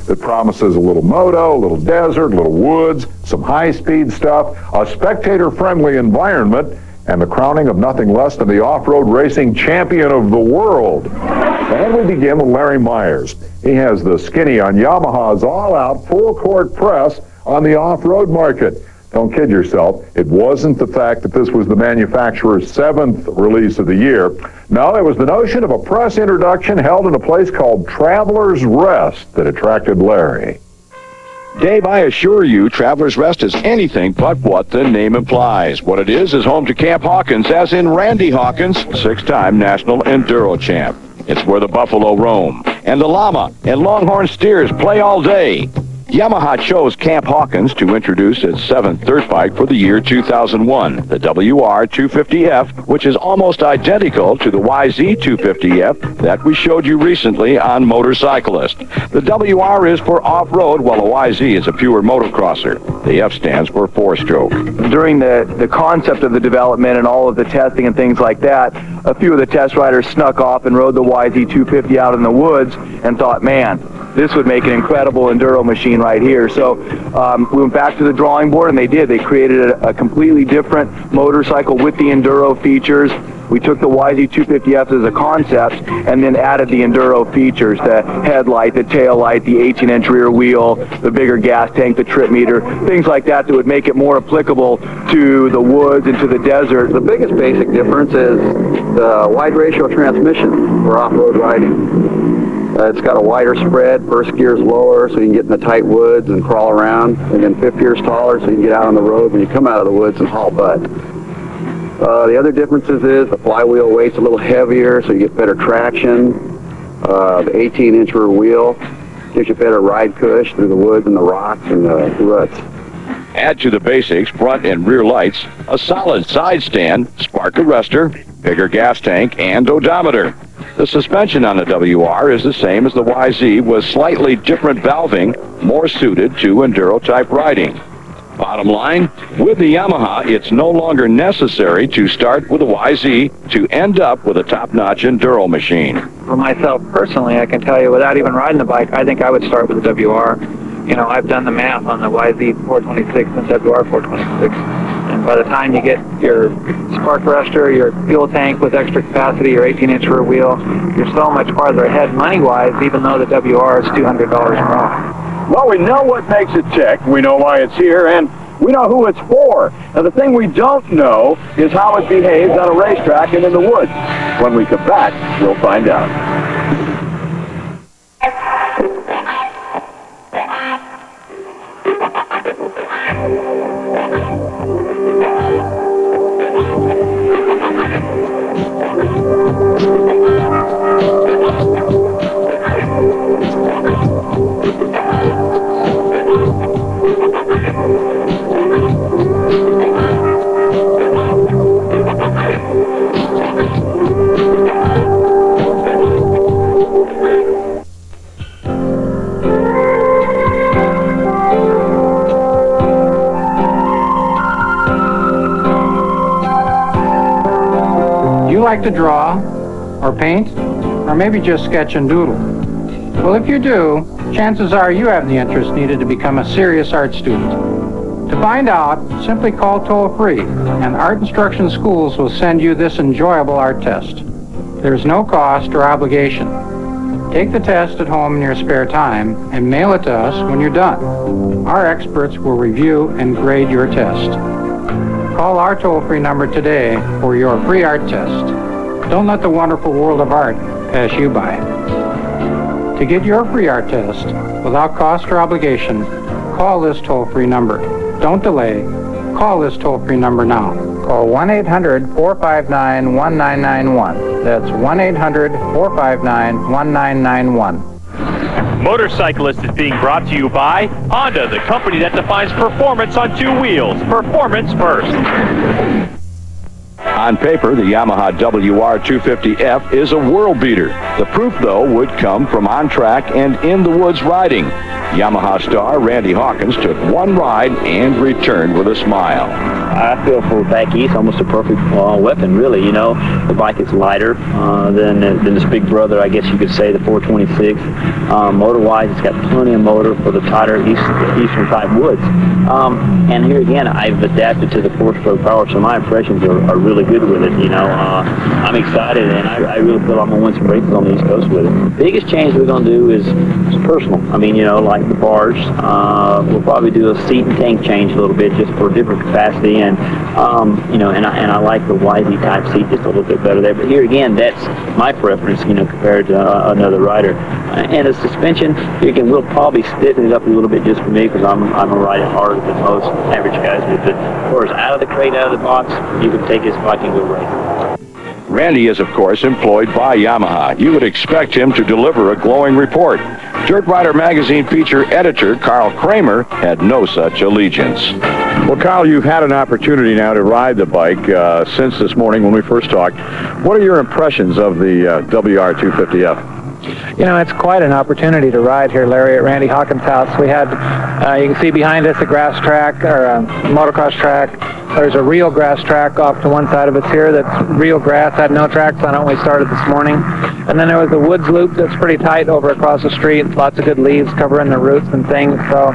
that promises a little moto, a little desert, a little woods, some high-speed stuff, a spectator-friendly environment, and the crowning of nothing less than the off-road racing champion of the world. And we begin with Larry Myers. He has the skinny on Yamaha's all-out full-court press on the off-road market. Don't kid yourself. It wasn't the fact that this was the manufacturer's 7th release of the year. No, it was the notion of a press introduction held in a place called Traveler's Rest that attracted Larry. Dave, I assure you, Traveler's Rest is anything but what the name implies. What it is home to Camp Hawkins, as in Randy Hawkins, 6-time national enduro champ. It's where the buffalo roam, and the llama and longhorn steers play all day. Yamaha chose Camp Hawkins to introduce its 7th dirt bike for the year 2001, the WR250F, which is almost identical to the YZ250F that we showed you recently on Motorcyclist. The WR is for off-road, while the YZ is a pure motocrosser. The F stands for 4-stroke. During the concept of the development and all of the testing and things like that, a few of the test riders snuck off and rode the YZ250 out in the woods and thought, man, this would make an incredible enduro machine right here. So we went back to the drawing board, and they did. They created a completely different motorcycle with the enduro features. We took the YZ250F as a concept and then added the enduro features, the headlight, the tail light, the 18-inch rear wheel, the bigger gas tank, the trip meter, things like that that would make it more applicable to the woods and to the desert. The biggest basic difference is the wide ratio transmission for off-road riding. It's got a wider spread, first gear's lower so you can get in the tight woods and crawl around, and then fifth gear's taller so you can get out on the road when you come out of the woods and haul butt. The other differences is the flywheel weight's a little heavier so you get better traction. The 18-inch rear wheel gives you better ride cush through the woods and the rocks and the ruts. Add to the basics, front and rear lights, a solid side stand, spark arrestor, bigger gas tank, and odometer. The suspension on the WR is the same as the YZ with slightly different valving, more suited to enduro-type riding. Bottom line, with the Yamaha, it's no longer necessary to start with a YZ to end up with a top-notch enduro machine. For myself personally, I can tell you, without even riding the bike, I think I would start with the WR. You know, I've done the math on the YZ 426 and WR 426, and by the time you get your spark arrestor, your fuel tank with extra capacity, your 18-inch rear wheel, you're so much farther ahead money-wise, even though the WR is $200 more. Well, we know what makes it tick, we know why it's here, and we know who it's for. Now, the thing we don't know is how it behaves on a racetrack and in the woods. When we come back, we'll find out. Like to draw, or paint, or maybe just sketch and doodle? Well, if you do, chances are you have the interest needed to become a serious art student. To find out, simply call toll-free, and Art Instruction Schools will send you this enjoyable art test. There's no cost or obligation. Take the test at home in your spare time and mail it to us when you're done. Our experts will review and grade your test. Call our toll-free number today for your free art test. Don't let the wonderful world of art pass you by. To get your free art test without cost or obligation, call this toll-free number. Don't delay. Call this toll-free number now. Call 1-800-459-1991. That's 1-800-459-1991. Motorcyclist is being brought to you by Honda, the company that defines performance on two wheels. Performance first. On paper, the Yamaha WR250F is a world beater. The proof, though, would come from on-track and in-the-woods riding. Yamaha star Randy Hawkins took one ride and returned with a smile. I feel for back east almost a perfect weapon, really. You know, the bike is lighter than this big brother, I guess you could say, the 426. Motor-wise, it's got plenty of motor for the tighter eastern type woods. And here again, I've adapted to the 4-stroke power, so my impressions are really good with it. You know, I'm excited, and I really feel I'm going to win some races on the East Coast with it. The biggest change we're going to do is personal. I mean, you know, like the bars, we'll probably do a seat and tank change a little bit just for a different capacity, and you know, and I like the YZ type seat just a little bit better there. But here again, that's my preference, you know, compared to another rider. And the suspension, here again, we'll probably stiffen it up a little bit just for me because I'm a ride it harder than most average guys with it. Of course, out of the crate, out of the box, you can take this bike and go race. Randy is, of course, employed by Yamaha. You would expect him to deliver a glowing report. Dirt Rider magazine feature editor Carl Kramer had no such allegiance. Well, Kyle, you've had an opportunity now to ride the bike since this morning when we first talked. What are your impressions of the WR250F? You know, it's quite an opportunity to ride here, Larry, at Randy Hawkins' house. We had, you can see behind us a grass track, or a motocross track. There's a real grass track off to one side of us here that's real grass, had no tracks on it when we started this morning. And then there was a woods loop that's pretty tight over across the street, lots of good leaves covering the roots and things. So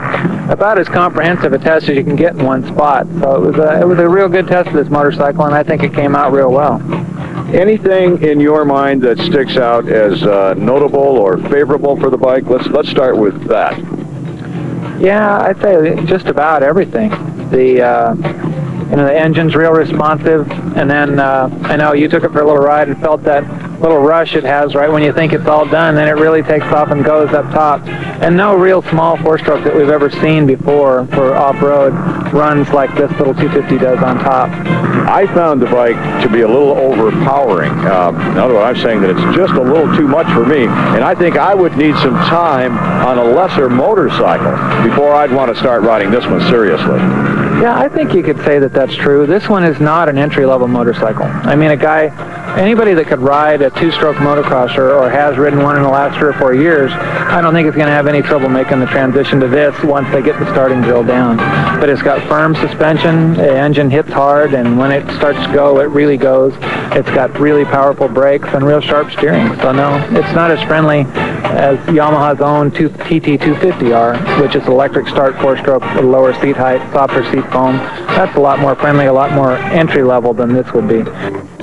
about as comprehensive a test as you can get in one spot. So it was a real good test of this motorcycle, and I think it came out real well. Anything in your mind that sticks out as notable or favorable for the bike? Let's start with that. Yeah, I'd say just about everything. You know, the engine's real responsive, and then I know you took it for a little ride and felt that little rush it has right when you think it's all done, then it really takes off and goes up top. And no real small four-stroke that we've ever seen before for off-road runs like this little 250 does on top. I found the bike to be a little overpowering. Now I'm saying that it's just a little too much for me, and I think I would need some time on a lesser motorcycle before I'd want to start riding this one seriously. Yeah, I think you could say that that's true. This one is not an entry-level motorcycle. I mean, anybody that could ride a two-stroke motocrosser or has ridden one in the last 3 or 4 years, I don't think it's going to have any trouble making the transition to this once they get the starting drill down. But it's got firm suspension, the engine hits hard, and when it starts to go, it really goes. It's got really powerful brakes and real sharp steering. So no, it's not as friendly as Yamaha's own TT250 are, which is electric start four-stroke with lower seat height, softer seat foam. That's a lot more friendly, a lot more entry-level than this would be.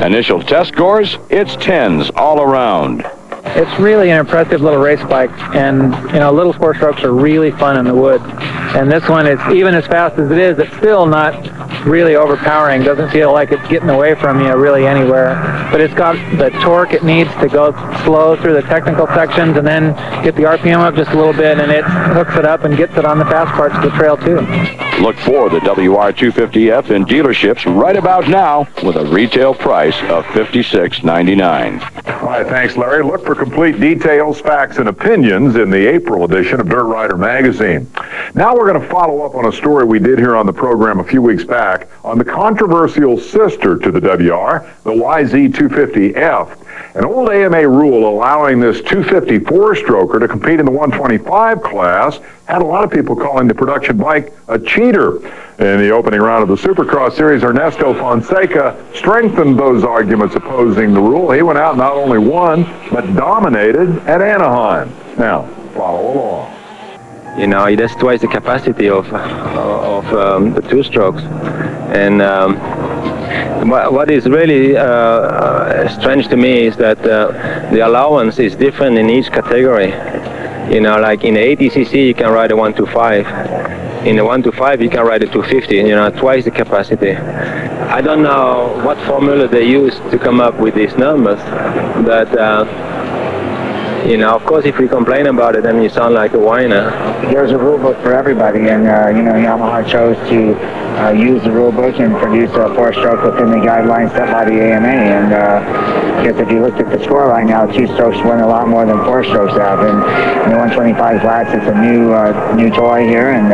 Initial test scores, it's 10s all around. It's really an impressive little race bike, and you know, little four strokes are really fun in the woods. And this one, it's even as fast as it is, it's still not really overpowering. Doesn't feel like it's getting away from you really anywhere. But it's got the torque it needs to go slow through the technical sections and then get the RPM up just a little bit, and it hooks it up and gets it on the fast parts of the trail too. Look for the WR250F in dealerships right about now with a retail price of $56.99. All right, thanks, Larry. Look for complete details, facts, and opinions in the April edition of Dirt Rider magazine. Now we're going to follow up on a story we did here on the program a few weeks back on the controversial sister to the WR, the YZ250F. An old AMA rule allowing this 250 four-stroker to compete in the 125 class had a lot of people calling the production bike a cheater. In the opening round of the Supercross Series, Ernesto Fonseca strengthened those arguments opposing the rule. He went out and not only won, but dominated at Anaheim. Now, follow along. You know, that's twice the capacity of the two strokes. And what is really strange to me is that the allowance is different in each category. You know, like in the 80cc you can ride a 125. In the 125 you can ride a 250. You know, twice the capacity. I don't know what formula they use to come up with these numbers, but you know, of course, if we complain about it, then you sound like a whiner. There's a rule book for everybody, and you know, Yamaha chose to use the rule book and produce a four-stroke within the guidelines set by the AMA. And I guess if you looked at the score right now, two strokes win a lot more than four strokes have. And in the 125 flats, it's a new toy here, and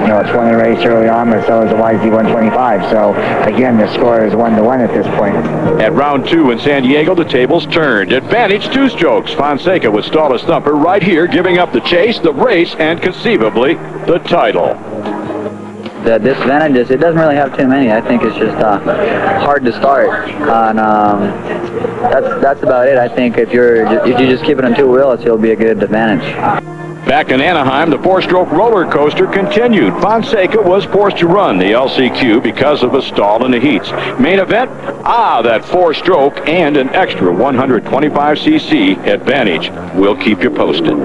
you know, it's won the race early on, but so is the YZ125. So again, the score is 1-1 at this point. At round 2 in San Diego, the tables turned. Advantage two strokes. Fonseca Fonseca would stall his thumper right here, giving up the chase, the race, and conceivably the title. The disadvantages, it doesn't really have too many. I think it's just hard to start. And that's about it. I think if you just keep it on two wheels, it'll be a good advantage. Back in Anaheim, the four-stroke roller coaster continued. Fonseca was forced to run the LCQ because of a stall in the heats. Main event? That four-stroke and an extra 125cc advantage. We'll keep you posted.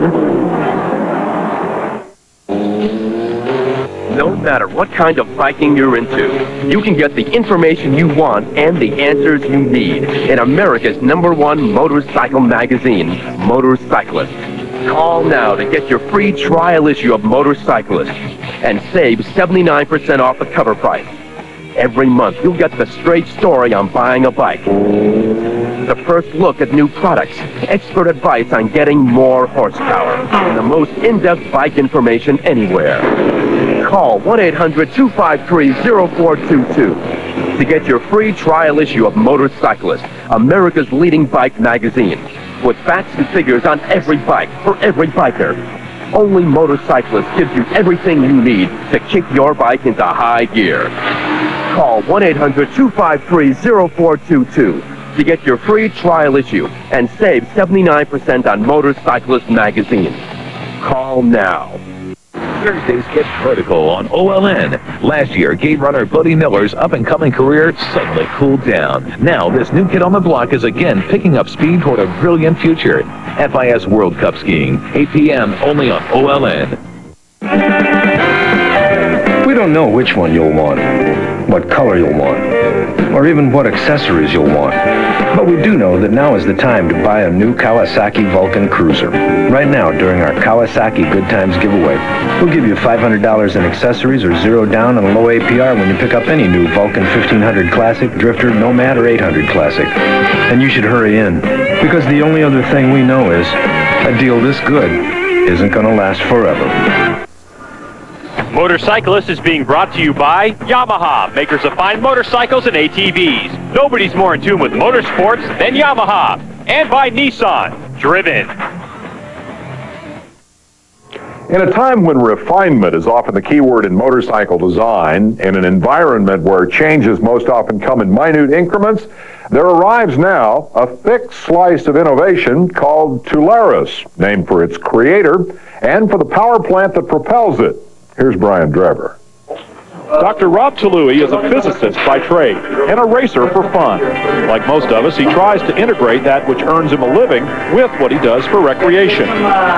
No matter what kind of biking you're into, you can get the information you want and the answers you need in America's #1 motorcycle magazine, Motorcyclist. Call now to get your free trial issue of Motorcyclist and save 79% off the cover price. Every month, you'll get the straight story on buying a bike, the first look at new products, expert advice on getting more horsepower, and the most in-depth bike information anywhere. Call 1-800-253-0422 to get your free trial issue of Motorcyclist, America's leading bike magazine, with facts and figures on every bike for every biker. Only Motorcyclist gives you everything you need to kick your bike into high gear. Call 1-800-253-0422 to get your free trial issue and save 79% on Motorcyclist magazine. Call now. Thursdays get vertical on OLN. Last year, gate runner Buddy Miller's up-and-coming career suddenly cooled down. Now, this new kid on the block is again picking up speed toward a brilliant future. FIS World Cup Skiing, 8 p.m. only on OLN. We don't know which one you'll want, what color you'll want, or even what accessories you'll want. But we do know that now is the time to buy a new Kawasaki Vulcan Cruiser. Right now, during our Kawasaki Good Times giveaway, we'll give you $500 in accessories or $0 down on a low APR when you pick up any new Vulcan 1500 Classic, Drifter, Nomad, or 800 Classic. And you should hurry in, because the only other thing we know is a deal this good isn't going to last forever. Motorcyclist is being brought to you by Yamaha, makers of fine motorcycles and ATVs. Nobody's more in tune with motorsports than Yamaha. And by Nissan, driven. In a time when refinement is often the key word in motorcycle design, in an environment where changes most often come in minute increments, there arrives now a thick slice of innovation called Tuleris, named for its creator and for the power plant that propels it. Here's Brian Drever. Dr. Rob Tallui is a physicist by trade and a racer for fun. Like most of us, he tries to integrate that which earns him a living with what he does for recreation.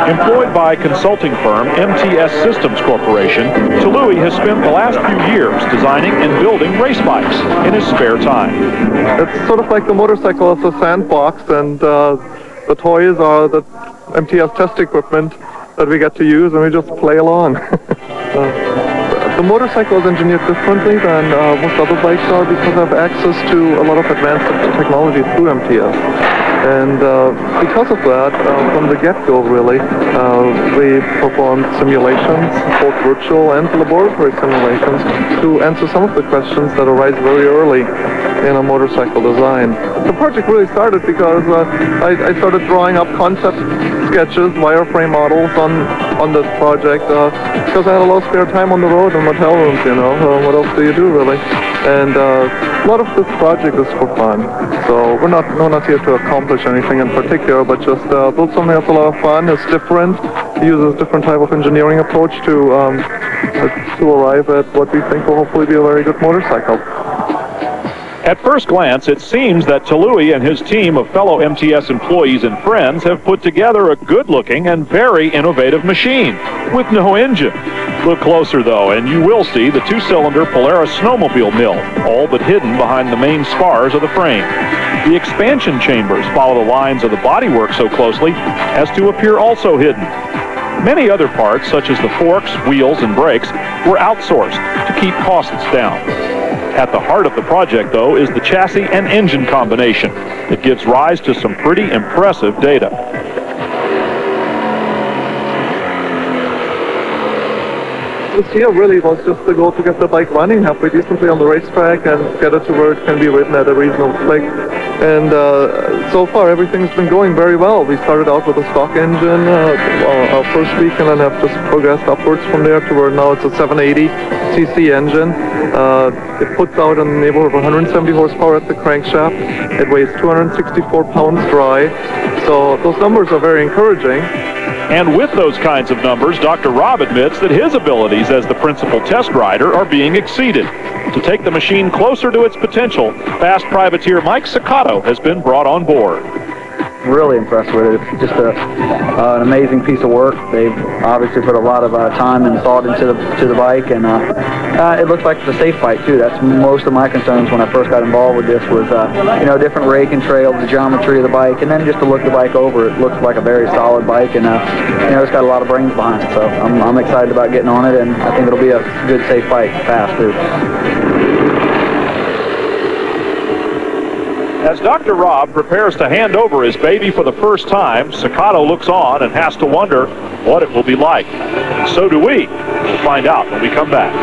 Employed by consulting firm MTS Systems Corporation, Tallui has spent the last few years designing and building race bikes in his spare time. It's sort of like the motorcycle is a sandbox, and the toys are the MTS test equipment that we get to use, and we just play along. The motorcycle is engineered differently than most other bikes are because I have access to a lot of advanced technology through MTS. And because of that, from the get-go, really, we performed simulations, both virtual and laboratory simulations, to answer some of the questions that arise very early in a motorcycle design. The project really started because I started drawing up concept sketches, wireframe models on this project because I had a lot of spare time on the road in motel rooms, you know. What else do you do, really? And a lot of this project is for fun. So we're not here to accomplish anything in particular, but just build something that's a lot of fun. It's different. It uses a different type of engineering approach to arrive at what we think will hopefully be a very good motorcycle. At first glance, it seems that Tallui and his team of fellow MTS employees and friends have put together a good-looking and very innovative machine with no engine. Look closer, though, and you will see the two-cylinder Polaris snowmobile mill, all but hidden behind the main spars of the frame. The expansion chambers follow the lines of the bodywork so closely as to appear also hidden. Many other parts, such as the forks, wheels, and brakes, were outsourced to keep costs down. At the heart of the project, though, is the chassis and engine combination. It gives rise to some pretty impressive data. this year really was just the goal to get the bike running halfway decently on the racetrack and get it to where it can be ridden at a reasonable click. And so far everything's been going very well. We started out with a stock engine our first week, and then have just progressed upwards from there to where now it's a 780cc engine. It puts out in the neighborhood of 170 horsepower at the crankshaft. It weighs 264 pounds dry. So those numbers are very encouraging. And with those kinds of numbers, Dr. Robb admits that his abilities as the principal test rider are being exceeded. To take the machine closer to its potential, fast privateer Mike Ciccato has been brought on board. Really impressed with it. It's just an amazing piece of work. They've obviously put a lot of time and thought into the bike, and it looks like it's a safe bike too. That's most of my concerns when I first got involved with this was different rake and trail, the geometry of the bike, and then just to look the bike over. It looks like a very solid bike, and it's got a lot of brains behind it. So I'm excited about getting on it, and I think it'll be a good, safe bike, fast too. As Dr. Robb prepares to hand over his baby for the first time, Ciccato looks on and has to wonder what it will be like. And so do we. We'll find out when we come back.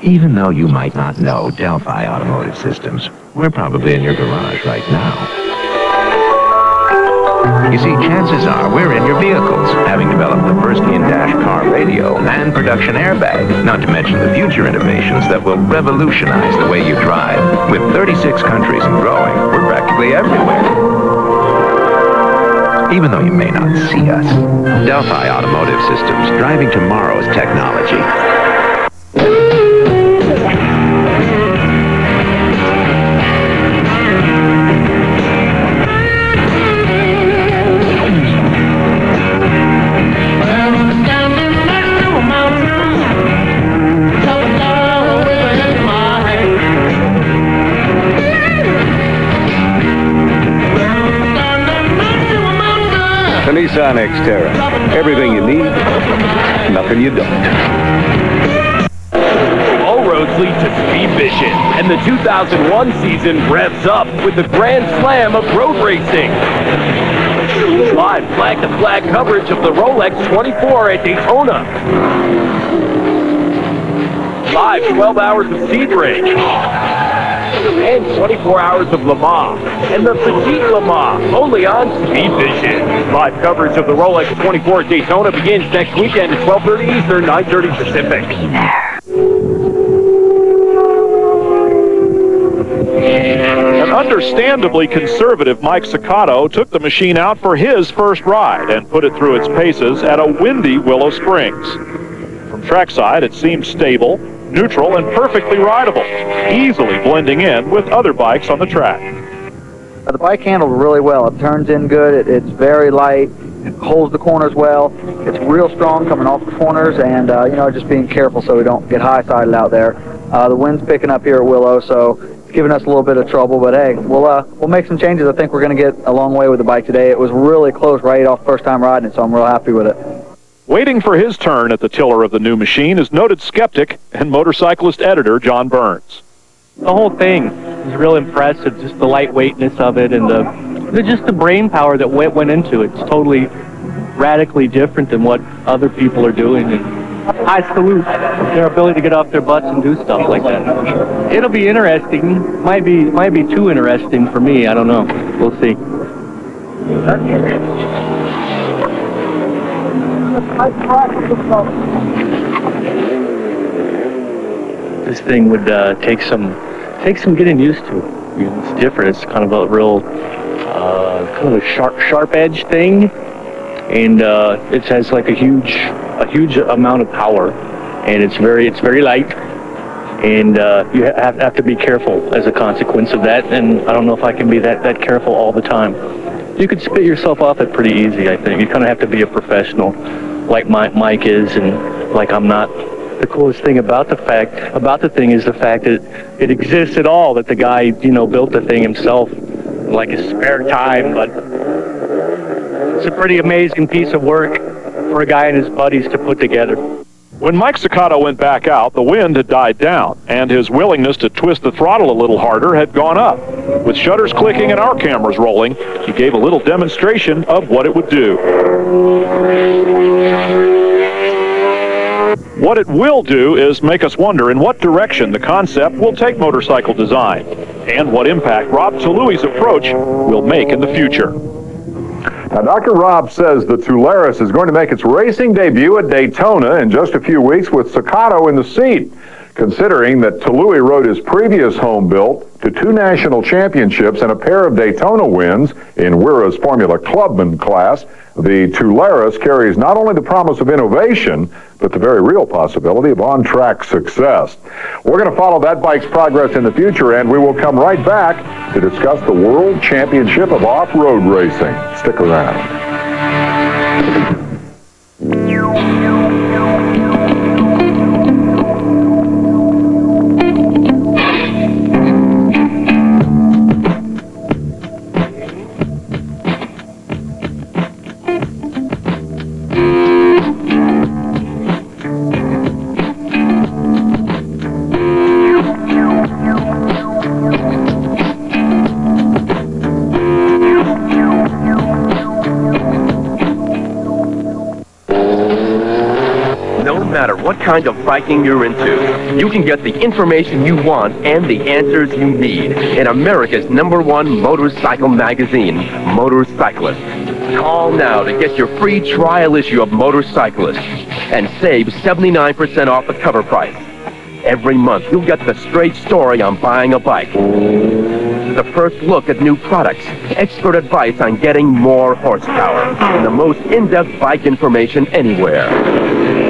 Even though you might not know Delphi Automotive Systems, we're probably in your garage right now. You see, chances are we're in your vehicles, having developed the first in-dash car radio and production airbag, not to mention the future innovations that will revolutionize the way you drive. With 36 countries and growing, we're practically everywhere. Even though you may not see us, Delphi Automotive Systems, driving tomorrow's technology. The Nissan Xterra. Everything you need, nothing you don't. All roads lead to Speedvision, and the 2001 season revs up with the Grand Slam of road racing. Live flag-to-flag coverage of the Rolex 24 at Daytona. Live 12 hours of Sebring. And 24 hours of Le Mans, and the Petite Le Mans, only on Speedvision. Live coverage of the Rolex 24 at Daytona begins next weekend at 12:30 Eastern, 9:30 Pacific. An understandably conservative Mike Ciccato took the machine out for his first ride and put it through its paces at a windy Willow Springs. From trackside, it seemed stable, neutral, and perfectly rideable, easily blending in with other bikes on the track. The bike handled really well. It turns in good. It's very light. It holds the corners well. It's real strong coming off the corners, and just being careful so we don't get high-sided out there. The wind's picking up here at Willow, so it's giving us a little bit of trouble. But hey, we'll make some changes. I think we're going to get a long way with the bike today. It was really close right off first time riding it, so I'm real happy with it. Waiting for his turn at the tiller of the new machine is noted skeptic and motorcyclist editor John Burns. The whole thing is real impressive, just the lightweightness of it and just the brain power that went into it. It's totally radically different than what other people are doing. And I salute their ability to get off their butts and do stuff like that. It'll be interesting. Might be too interesting for me. I don't know. We'll see. This thing would take some getting used to. It's different. It's kind of a real kind of a sharp edge thing, and it has like a huge amount of power, and it's very light, and you have to be careful as a consequence of that. And I don't know if I can be that careful all the time. You could spit yourself off it pretty easy, I think. You kind of have to be a professional. like Mike is, and like I'm not. The coolest thing about the thing is the fact that it exists at all, that the guy, you know, built the thing himself in like his spare time. But it's a pretty amazing piece of work for a guy and his buddies to put together. When Mike Ciccato went back out, the wind had died down, and his willingness to twist the throttle a little harder had gone up. With shutters clicking and our cameras rolling, he gave a little demonstration of what it would do. What it will do is make us wonder in what direction the concept will take motorcycle design, and what impact Rob Talui's approach will make in the future. Now, Dr. Rob says the Tuleris is going to make its racing debut at Daytona in just a few weeks with Ciccato in the seat. Considering that Talui rode his previous home built to 2 national championships and a pair of Daytona wins in Wira's Formula Clubman class, the Tuleris carries not only the promise of innovation, but the very real possibility of on-track success. We're going to follow that bike's progress in the future, and we will come right back to discuss the World Championship of Off-Road Racing. Stick around. No matter what kind of biking you're into, you can get the information you want and the answers you need in America's #1 motorcycle magazine, Motorcyclist. Call now to get your free trial issue of Motorcyclist and save 79% off the cover price. Every month, you'll get the straight story on buying a bike, the first look at new products, expert advice on getting more horsepower, and the most in-depth bike information anywhere.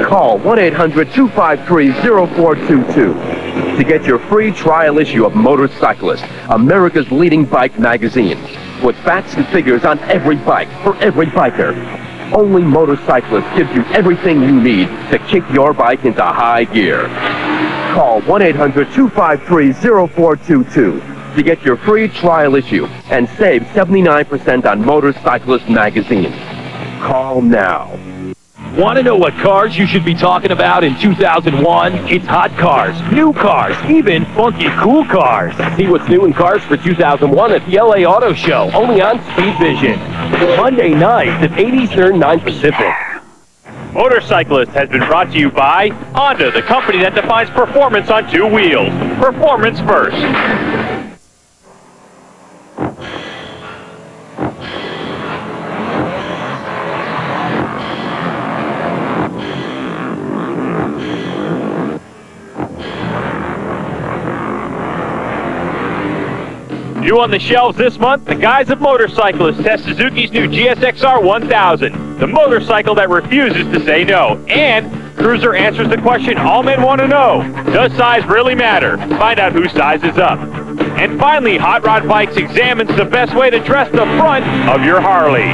Call 1-800-253-0422 to get your free trial issue of Motorcyclist, America's leading bike magazine, with facts and figures on every bike for every biker. Only Motorcyclist gives you everything you need to kick your bike into high gear. Call 1-800-253-0422 to get your free trial issue and save 79% on Motorcyclist magazine. Call now. Want to know what cars you should be talking about in 2001? It's hot cars, new cars, even funky cool cars. See what's new in cars for 2001 at the LA Auto Show, only on Speedvision. Monday nights at 8 Eastern, 9 Pacific. Motorcyclist has been brought to you by Honda, the company that defines performance on 2 wheels. Performance first. New on the shelves this month, the guys at Motorcyclist test Suzuki's new GSXR 1000, the motorcycle that refuses to say no. And Cruiser answers the question all men want to know: does size really matter? Find out who sizes up. And finally, Hot Rod Bikes examines the best way to dress the front of your Harley.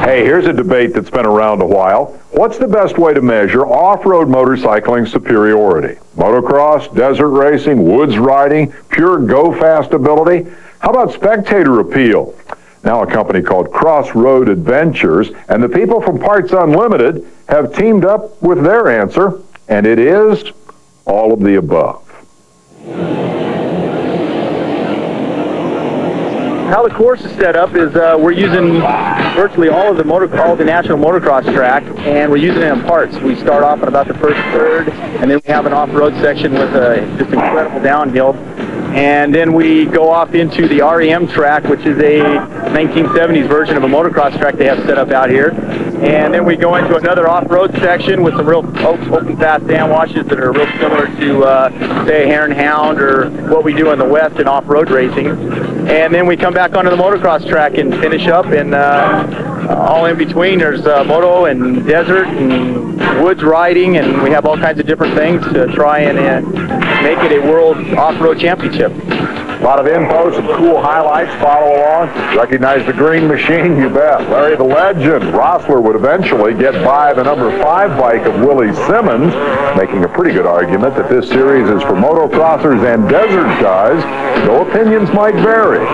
Hey, here's a debate that's been around a while. What's the best way to measure off-road motorcycling superiority? Motocross, desert racing, woods riding, pure go-fast ability? How about spectator appeal? Now a company called Crossroad Adventures and the people from Parts Unlimited have teamed up with their answer, and it is all of the above. How the course is set up is we're using virtually all of the national motocross track, and we're using it in parts. We start off at about the first third, and then we have an off-road section with just incredible downhill. And then we go off into the REM track, which is a 1970s version of a motocross track they have set up out here. And then we go into another off-road section with some real open fast dam washes that are real similar to, say, a Hare and Hound or what we do in the West in off-road racing. And then we come back onto the motocross track and finish up, and all in between there's moto and desert and woods riding, and we have all kinds of different things to try and make it a world off-road championship. A lot of info, some cool highlights. Follow along. Recognize the green machine? You bet. Larry the Legend. Rossler would eventually get by the number 5 bike of Willie Simmons, making a pretty good argument that this series is for motocrossers and desert guys, though opinions might vary.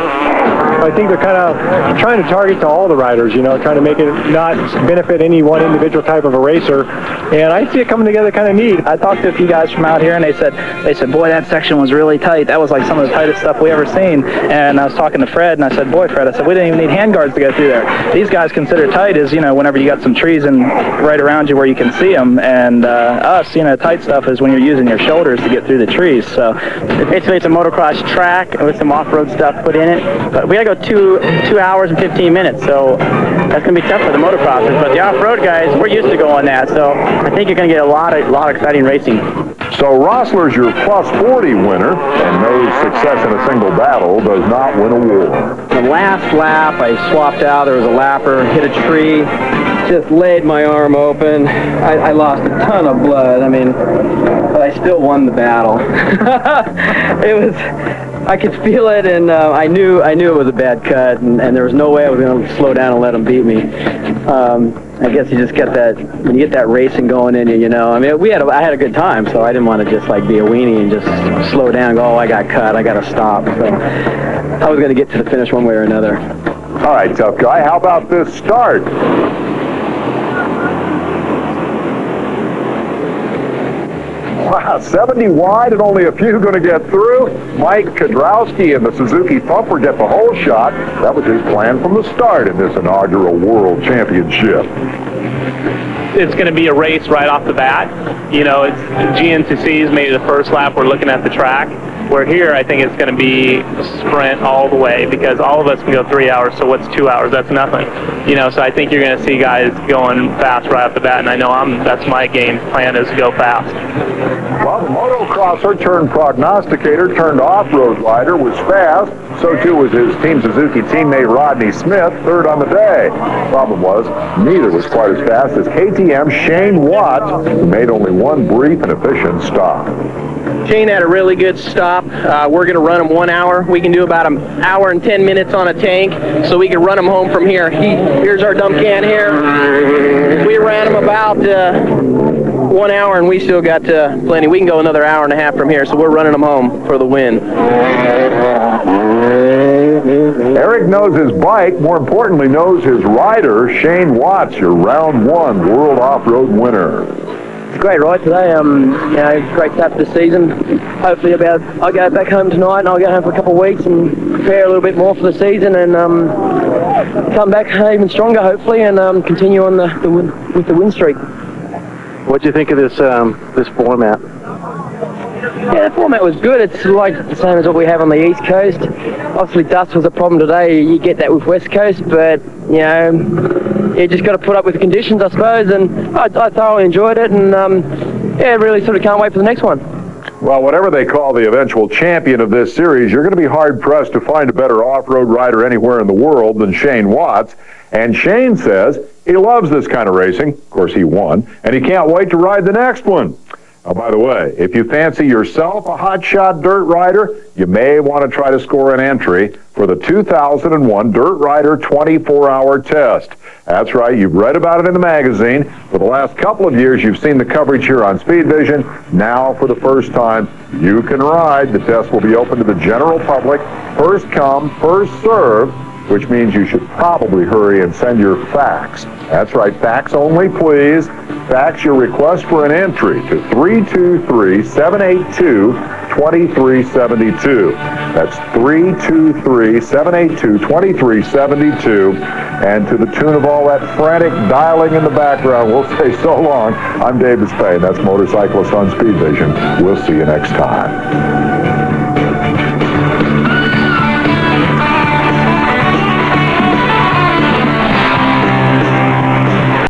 I think they're kind of trying to target to all the riders, trying to make it not benefit any one individual type of a racer. And I see it coming together kind of neat. I talked to a few guys from out here, and they said, boy, that section was really tight. That was like some of the tightest stuff we ever seen. And I was talking to Fred, and I said, boy, Fred, we didn't even need handguards to go through there. These guys consider tight as, whenever you got some trees right around you where you can see them. And us, tight stuff is when you're using your shoulders to get through the trees. So basically, it's a motocross track with some off-road stuff put in it. But we got to go 2 hours and 15 minutes, so that's going to be tough for the motocrossers. But the off-road guys, we're used to going that, so I think you're going to get a lot of exciting racing. So Rossler's your plus 40 winner, and no success in a single battle does not win a war. The last lap, I swapped out. There was a lapper, hit a tree, just laid my arm open. I lost a ton of blood. But I still won the battle. I could feel it, and I knew it was a bad cut, and there was no way I was going to slow down and let them beat me. I guess you just get that, when you get that racing going in you, I had a good time, so I didn't want to just be a weenie and just slow down and go, oh, I got cut, I got to stop. So I was going to get to the finish one way or another. All right, tough guy, how about this start? Wow, 70 wide and only a few going to get through. Mike Kudrowski and the Suzuki Thumper get the whole shot. That was his plan from the start in this inaugural World Championship. It's going to be a race right off the bat. It's GNCC's maybe the first lap we're looking at the track. Where here, I think it's going to be a sprint all the way because all of us can go 3 hours, so what's 2 hours? That's nothing. So I think you're going to see guys going fast right off the bat, and I know that's my game plan is to go fast. Well, the motocrosser turned prognosticator turned off-road rider was fast. So too was his Team Suzuki teammate Rodney Smith, third on the day. Problem was, neither was quite as fast as KTM's Shane Watts, who made only one brief and efficient stop. Shane had a really good stop. We're going to run him 1 hour. We can do about an hour and 10 minutes on a tank, so we can run him home from here. Here's our dump can here. We ran him about 1 hour, and we still got plenty. We can go another hour and a half from here, so we're running him home for the win. Eric knows his bike, more importantly knows his rider, Shane Watts, your round 1 World Off-Road winner. It's a great ride today. Great start to the season. Hopefully I'll go back home tonight and I'll go home for a couple of weeks and prepare a little bit more for the season and come back even stronger hopefully and continue on with the win streak. What do you think of this format? Yeah, the format was good. It's like the same as what we have on the East Coast. Obviously dust was a problem today. You get that with West Coast, but you just got to put up with the conditions, I suppose, and I thoroughly enjoyed it, and really sort of can't wait for the next one. Well, whatever they call the eventual champion of this series, you're going to be hard-pressed to find a better off-road rider anywhere in the world than Shane Watts, and Shane says he loves this kind of racing. Of course, he won, and he can't wait to ride the next one. Oh, by the way, if you fancy yourself a hotshot dirt rider, you may want to try to score an entry for the 2001 Dirt Rider 24-hour test. That's right, you've read about it in the magazine. For the last couple of years, you've seen the coverage here on Speedvision. Now, for the first time, you can ride. The test will be open to the general public. First come, first serve, which means you should probably hurry and send your fax. That's right, fax only, please. Fax your request for an entry to 323-782-2372. That's 323-782-2372. And to the tune of all that frantic dialing in the background, we'll say so long. I'm Dave Despay, and that's Motorcyclist on Speedvision. We'll see you next time.